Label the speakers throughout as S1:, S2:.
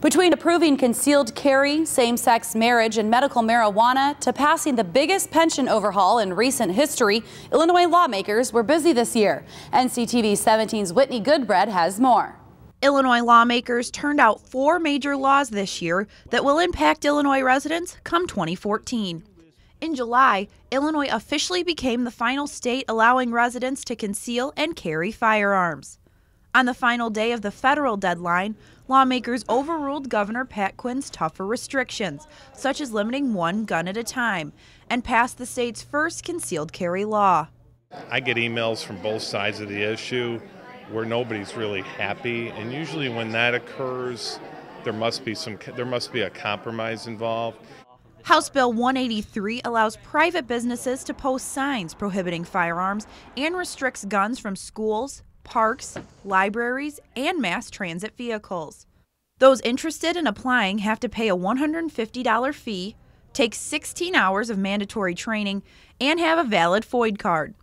S1: Between approving concealed carry, same-sex marriage, and medical marijuana to passing the biggest pension overhaul in recent history, Illinois lawmakers were busy this year. NCTV 17's Whitney Goodbread has more.
S2: Illinois lawmakers turned out 4 major laws this year that will impact Illinois residents come 2014. In July, Illinois officially became the final state allowing residents to conceal and carry firearms. On the final day of the federal deadline, lawmakers overruled Governor Pat Quinn's tougher restrictions, such as limiting 1 gun at a time, and passed the state's first concealed carry law.
S3: I get emails from both sides of the issue where nobody's really happy, and usually when that occurs, there must be a compromise involved.
S2: House Bill 183 allows private businesses to post signs prohibiting firearms and restricts guns from schools, parks, libraries, and mass transit vehicles. Those interested in applying have to pay a $150 fee, take 16 hours of mandatory training, and have a valid FOID card.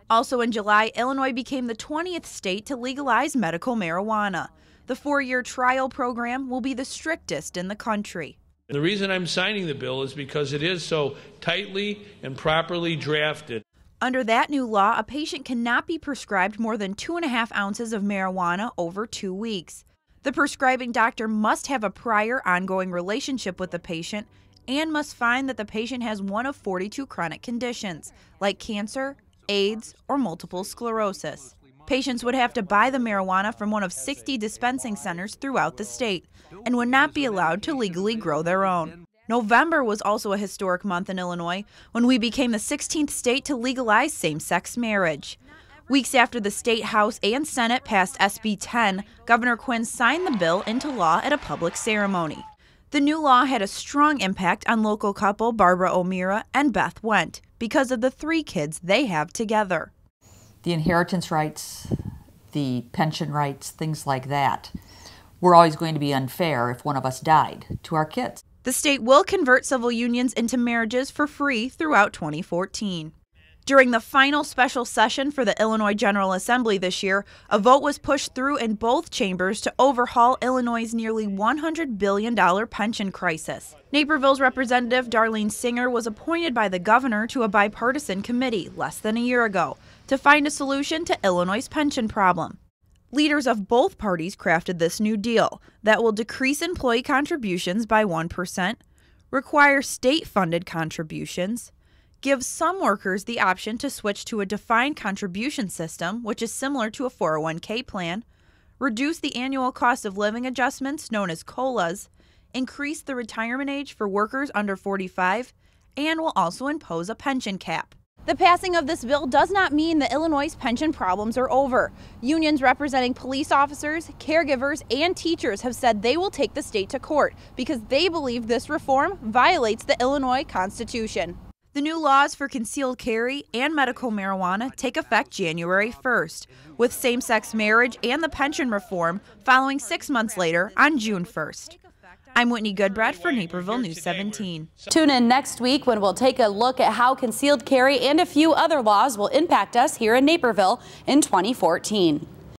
S2: Also in July, Illinois became the 20th state to legalize medical marijuana. The 4-year trial program will be the strictest in the country.
S4: The reason I'm signing the bill is because it is so tightly and properly drafted.
S2: Under that new law, a patient cannot be prescribed more than 2.5 ounces of marijuana over 2 weeks. The prescribing doctor must have a prior ongoing relationship with the patient and must find that the patient has one of 42 chronic conditions, like cancer, AIDS, or multiple sclerosis. Patients would have to buy the marijuana from one of 60 dispensing centers throughout the state and would not be allowed to legally grow their own. November was also a historic month in Illinois when we became the 16th state to legalize same-sex marriage. Weeks after the State House and Senate passed SB 10, Governor Quinn signed the bill into law at a public ceremony. The new law had a strong impact on local couple Barbara O'Meara and Beth Went because of the 3 kids they have together.
S5: The inheritance rights, the pension rights, things like that, were always going to be unfair if one of us died to our kids.
S2: The state will convert civil unions into marriages for free throughout 2014. During the final special session for the Illinois General Assembly this year, a vote was pushed through in both chambers to overhaul Illinois' nearly $100 billion pension crisis. Naperville's Representative Darlene Singer was appointed by the governor to a bipartisan committee less than a year ago to find a solution to Illinois' pension problem. Leaders of both parties crafted this new deal that will decrease employee contributions by 1%, require state-funded contributions, give some workers the option to switch to a defined contribution system, which is similar to a 401k plan, reduce the annual cost of living adjustments known as COLAs, increase the retirement age for workers under 45, and will also impose a pension cap. The passing of this bill does not mean that Illinois' pension problems are over. Unions representing police officers, caregivers, and teachers have said they will take the state to court because they believe this reform violates the Illinois Constitution. The new laws for concealed carry and medical marijuana take effect January 1st, with same-sex marriage and the pension reform following 6 months later on June 1st. I'm Whitney Goodbread for Naperville News 17.
S1: Tune in next week when we'll take a look at how concealed carry and a few other laws will impact us here in Naperville in 2014.